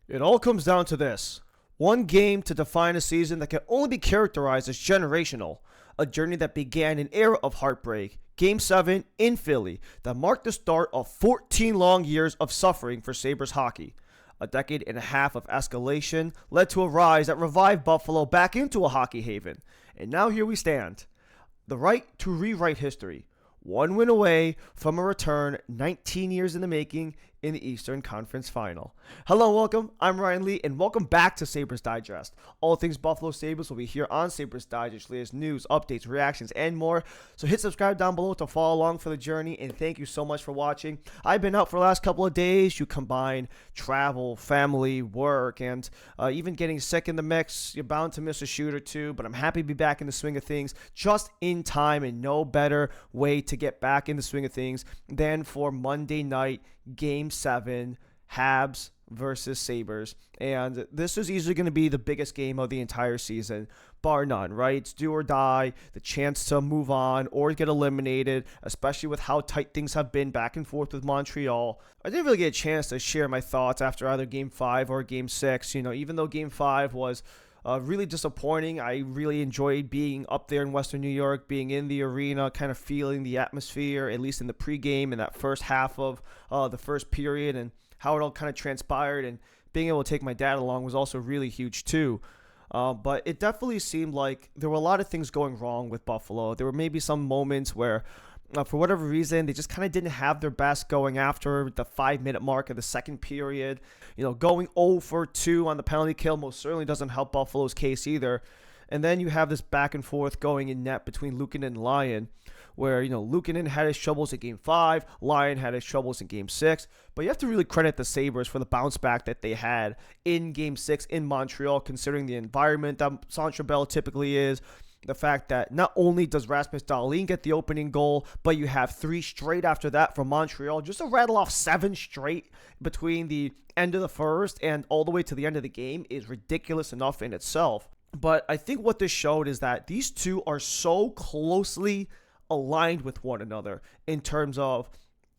It all comes down to this. One game to define a season that can only be characterized as generational. A journey that began an era of heartbreak. Game 7 in Philly that marked the start of 14 long years of suffering for Sabres hockey. A decade and a half of escalation led to a rise that revived Buffalo back into a hockey haven. And now here we stand. The right to rewrite history. One win away from a return 19 years in the making in the Eastern Conference Final. Hello and welcome. I'm Ryan Lee and welcome back to Sabres Digest. All things Buffalo Sabres will be here on Sabres Digest. Latest news, updates, reactions, and more. So hit subscribe down below to follow along for the journey, and thank you so much for watching. I've been out for the last couple of days. You combine travel, family, work, and even getting sick in the mix. You're bound to miss a shoot or two, but I'm happy to be back in the swing of things just in time, and no better way to get back in the swing of things than for Monday night Game 7, Habs versus Sabres. And this is easily going to be the biggest game of the entire season, bar none, right? It's do or die, the chance to move on or get eliminated, especially with how tight things have been back and forth with Montreal. I didn't really get a chance to share my thoughts after either Game 5 or Game 6. Even though Game 5 was really disappointing. I really enjoyed being up there in Western New York, being in the arena, kind of feeling the atmosphere, at least in the pregame and that first half of the first period, and how it all kind of transpired. And being able to take my dad along was also really huge too. But it definitely seemed like there were a lot of things going wrong with Buffalo. There were maybe some moments where for whatever reason, they just kind of didn't have their best going after the 5-minute mark of the second period. Going 0 for 2 on the penalty kill most certainly doesn't help Buffalo's case either. And then you have this back and forth going in net between Luukkonen and Lyon, where, Luukkonen had his troubles in Game 5, Lyon had his troubles in Game 6. But you have to really credit the Sabres for the bounce back that they had in Game 6 in Montreal, considering the environment that Centre Bell typically is. The fact that not only does Rasmus Dahlin get the opening goal, but you have 3 straight after that from Montreal. Just to rattle off 7 straight between the end of the first and all the way to the end of the game is ridiculous enough in itself. But I think what this showed is that these two are so closely aligned with one another in terms of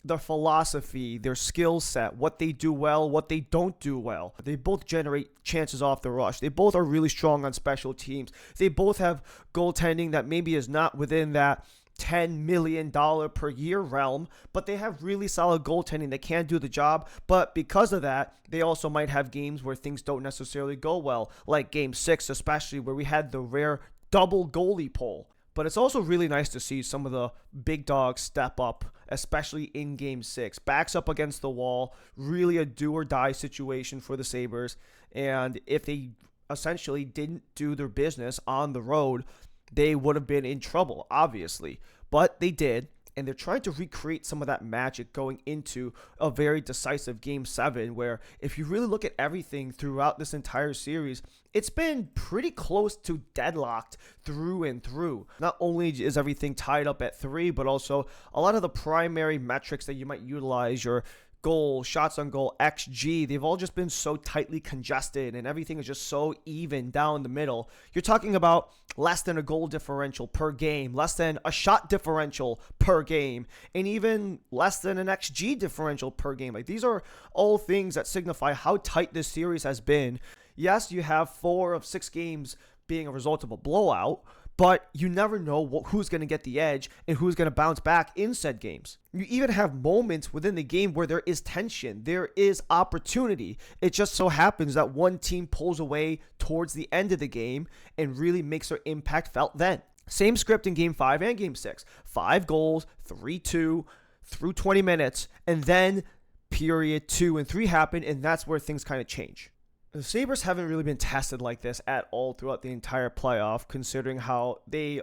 their philosophy, their skill set, what they do well, what they don't do well. They both generate chances off the rush. They both are really strong on special teams. They both have goaltending that maybe is not within that $10 million per year realm, but they have really solid goaltending. They can do the job, but because of that, they also might have games where things don't necessarily go well, like Game 6 especially, where we had the rare double goalie pull. But it's also really nice to see some of the big dogs step up, especially in Game 6. Backs up against the wall, really a do-or-die situation for the Sabres. And if they essentially didn't do their business on the road, they would have been in trouble, obviously. But they did, and they're trying to recreate some of that magic going into a very decisive Game 7, where if you really look at everything throughout this entire series, it's been pretty close to deadlocked through and through. Not only is everything tied up at 3, but also a lot of the primary metrics that you might utilize, your goal, shots on goal, XG, they've all just been so tightly congested and everything is just so even down the middle. You're talking about less than a goal differential per game, less than a shot differential per game, and even less than an XG differential per game. Like, these are all things that signify how tight this series has been. Yes, you have 4 of 6 games being a result of a blowout, but you never know who's going to get the edge and who's going to bounce back in said games. You even have moments within the game where there is tension, there is opportunity. It just so happens that one team pulls away towards the end of the game and really makes their impact felt then. Same script in Game 5 and Game 6. 5 goals, 3-2, through 20 minutes, and then period 2 and 3 happen, and that's where things kind of change. The Sabres haven't really been tested like this at all throughout the entire playoff, considering how they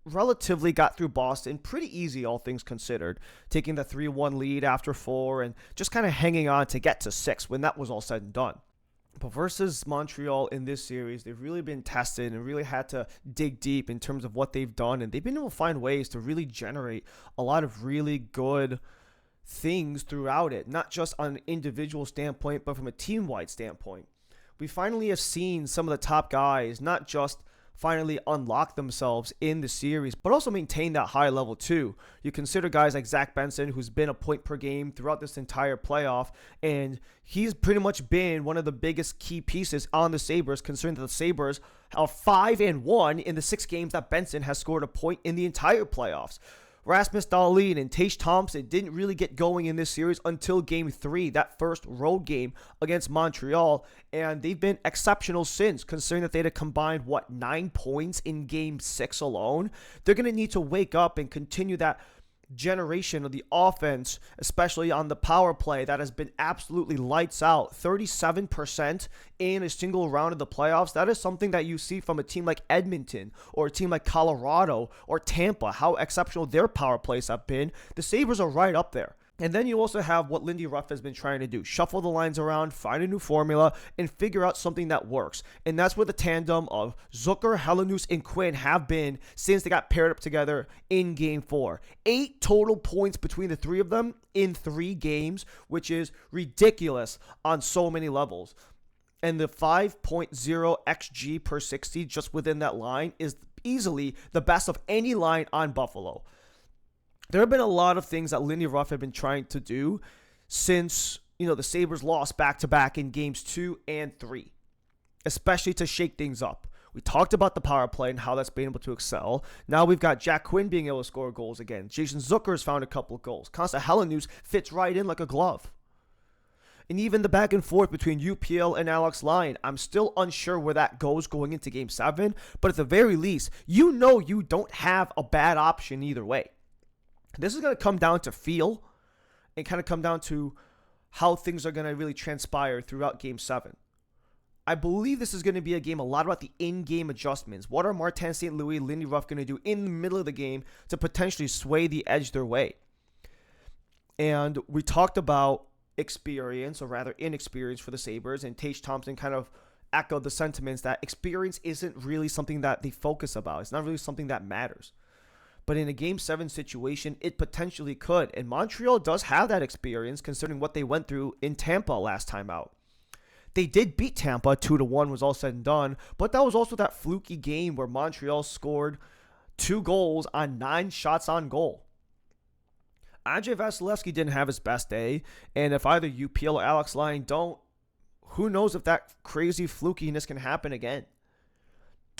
relatively got through Boston pretty easy, all things considered, taking the 3-1 lead after 4 and just kind of hanging on to get to 6 when that was all said and done. But versus Montreal in this series, they've really been tested and really had to dig deep in terms of what they've done, and they've been able to find ways to really generate a lot of really good things throughout it, not just on an individual standpoint, but from a team-wide standpoint. We finally have seen some of the top guys not just finally unlock themselves in the series, but also maintain that high level too. You consider guys like Zach Benson, who's been a point per game throughout this entire playoff, and he's pretty much been one of the biggest key pieces on the Sabres, considering that the Sabres are 5-1 in the 6 games that Benson has scored a point in the entire playoffs. Rasmus Dahlin and Tage Thompson didn't really get going in this series until Game 3, that first road game against Montreal, and they've been exceptional since, considering that they had combined, 9 points in Game 6 alone. They're going to need to wake up and continue that generation of the offense, especially on the power play that has been absolutely lights out. 37% in a single round of the playoffs. That is something that you see from a team like Edmonton or a team like Colorado or Tampa, how exceptional their power plays have been. The Sabres are right up there. And then you also have what Lindy Ruff has been trying to do. Shuffle the lines around, find a new formula, and figure out something that works. And that's where the tandem of Zucker, Helenius, and Quinn have been since they got paired up together in Game 4. 8 total points between the 3 of them in 3 games, which is ridiculous on so many levels. And the 5.0 XG per 60 just within that line is easily the best of any line on Buffalo. There have been a lot of things that Lindy Ruff have been trying to do since, the Sabres lost back-to-back in games 2 and 3, especially to shake things up. We talked about the power play and how that's been able to excel. Now we've got Jack Quinn being able to score goals again. Jason Zucker has found a couple of goals. Konsta Helenius fits right in like a glove. And even the back and forth between UPL and Alex Lyon, I'm still unsure where that goes going into Game 7, but at the very least, you don't have a bad option either way. This is going to come down to feel and kind of come down to how things are going to really transpire throughout Game 7. I believe this is going to be a game a lot about the in-game adjustments. What are Martin St. Louis, Lindy Ruff going to do in the middle of the game to potentially sway the edge their way? And we talked about experience, or rather inexperience for the Sabres, and Tage Thompson kind of echoed the sentiments that experience isn't really something that they focus about. It's not really something that matters. But in a Game 7 situation, it potentially could. And Montreal does have that experience, considering what they went through in Tampa last time out. They did beat Tampa 2-1 was all said and done, but that was also that fluky game where Montreal scored 2 goals on 9 shots on goal. Andrei Vasilevsky didn't have his best day, and if either UPL or Alex Lyon don't, who knows if that crazy flukiness can happen again.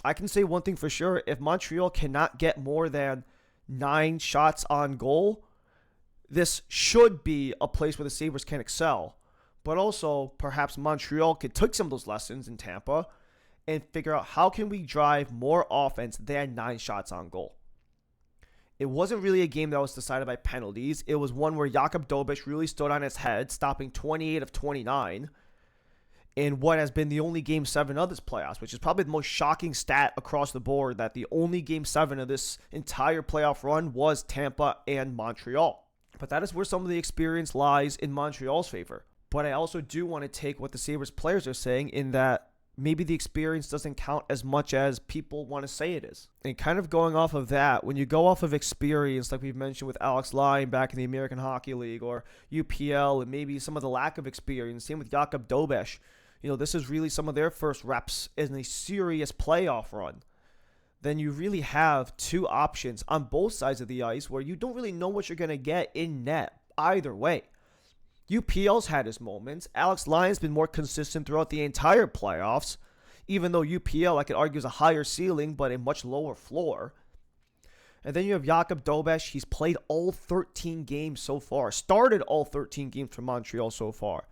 I can say one thing for sure: if Montreal cannot get more than 9 shots on goal, this should be a place where the Sabres can excel. But also, perhaps Montreal could take some of those lessons in Tampa and figure out how can we drive more offense than 9 shots on goal. It wasn't really a game that was decided by penalties. It was one where Jakub Dobeš really stood on his head, stopping 28 of 29 in what has been the only Game 7 of this playoffs, which is probably the most shocking stat across the board, that the only Game 7 of this entire playoff run was Tampa and Montreal. But that is where some of the experience lies in Montreal's favor. But I also do want to take what the Sabres players are saying, in that maybe the experience doesn't count as much as people want to say it is. And kind of going off of that, when you go off of experience, like we've mentioned with Alex Lyon back in the American Hockey League, or UPL, and maybe some of the lack of experience, same with Jakub Dobeš, this is really some of their first reps in a serious playoff run. Then you really have 2 options on both sides of the ice where you don't really know what you're going to get in net either way. UPL's had his moments. Alex Lyon's been more consistent throughout the entire playoffs, even though UPL, I could argue, is a higher ceiling but a much lower floor. And then you have Jakub Dobeš. He's played all 13 games so far, started all 13 games for Montreal so far.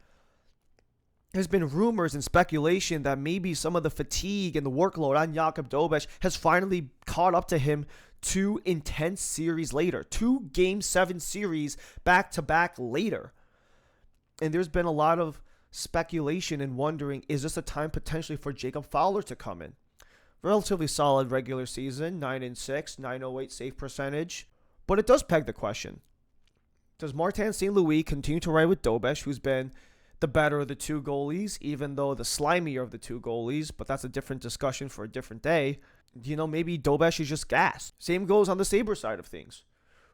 There's been rumors and speculation that maybe some of the fatigue and the workload on Jakub Dobeš has finally caught up to him 2 intense series later. 2 Game 7 series back-to-back later. And there's been a lot of speculation and wondering, is this a time potentially for Jacob Fowler to come in? Relatively solid regular season, 9-6, 908 save percentage. But it does peg the question: does Martin St. Louis continue to ride with Dobeš, who's been the better of the 2 goalies, even though the slimier of the 2 goalies, but that's a different discussion for a different day? Maybe Dobeš is just gas. Same goes on the Sabres side of things.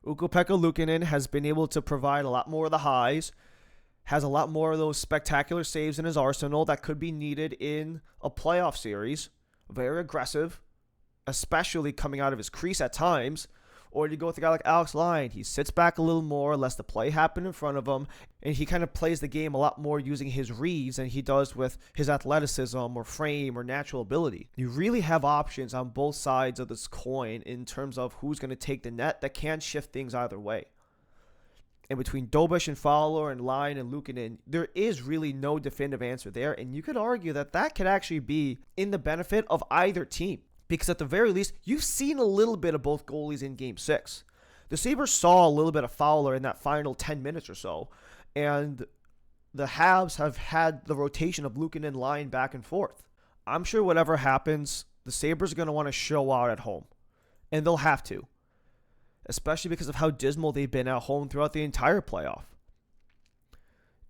Ukko-Pekka Luukkonen has been able to provide a lot more of the highs, has a lot more of those spectacular saves in his arsenal that could be needed in a playoff series. Very aggressive, especially coming out of his crease at times. Or you go with a guy like Alex Tuch. He sits back a little more, lets the play happen in front of him, and he kind of plays the game a lot more using his reads than he does with his athleticism or frame or natural ability. You really have options on both sides of this coin in terms of who's going to take the net that can shift things either way. And between Dobish and Fowler and Line and Luukkonen, there is really no definitive answer there, and you could argue that that could actually be in the benefit of either team. Because at the very least, you've seen a little bit of both goalies in Game 6. The Sabres saw a little bit of Fowler in that final 10 minutes or so. And the Habs have had the rotation of Luukkonen and Line back and forth. I'm sure whatever happens, the Sabres are going to want to show out at home. And they'll have to. Especially because of how dismal they've been at home throughout the entire playoff.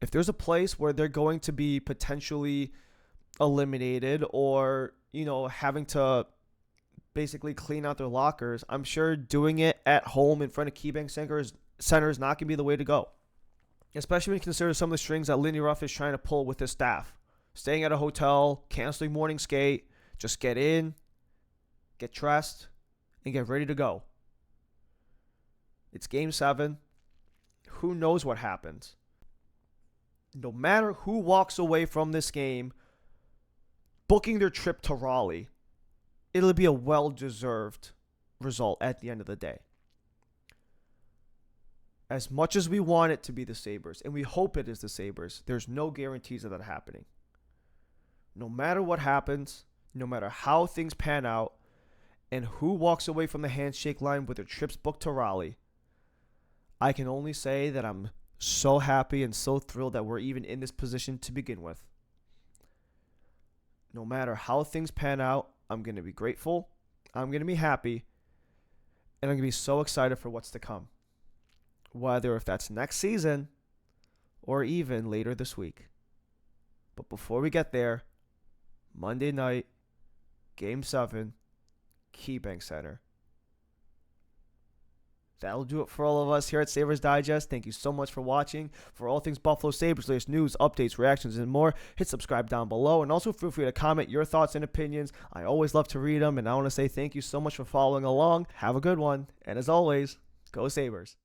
If there's a place where they're going to be potentially eliminated or, having to basically clean out their lockers, I'm sure doing it at home in front of KeyBank Center is not going to be the way to go. Especially when you consider some of the strings that Lindy Ruff is trying to pull with his staff. Staying at a hotel, canceling morning skate, just get in, get dressed, and get ready to go. It's Game 7. Who knows what happens? No matter who walks away from this game, booking their trip to Raleigh, it'll be a well-deserved result at the end of the day. As much as we want it to be the Sabres, and we hope it is the Sabres, there's no guarantees of that happening. No matter what happens, no matter how things pan out, and who walks away from the handshake line with their trips booked to Raleigh, I can only say that I'm so happy and so thrilled that we're even in this position to begin with. No matter how things pan out, I'm going to be grateful, I'm going to be happy, and I'm going to be so excited for what's to come. Whether if that's next season or even later this week. But before we get there, Monday night, Game 7, KeyBank Center. That'll do it for all of us here at Sabres Digest. Thank you so much for watching. For all things Buffalo Sabres, latest news, updates, reactions, and more, hit subscribe down below. And also feel free to comment your thoughts and opinions. I always love to read them. And I want to say thank you so much for following along. Have a good one. And as always, go Sabres.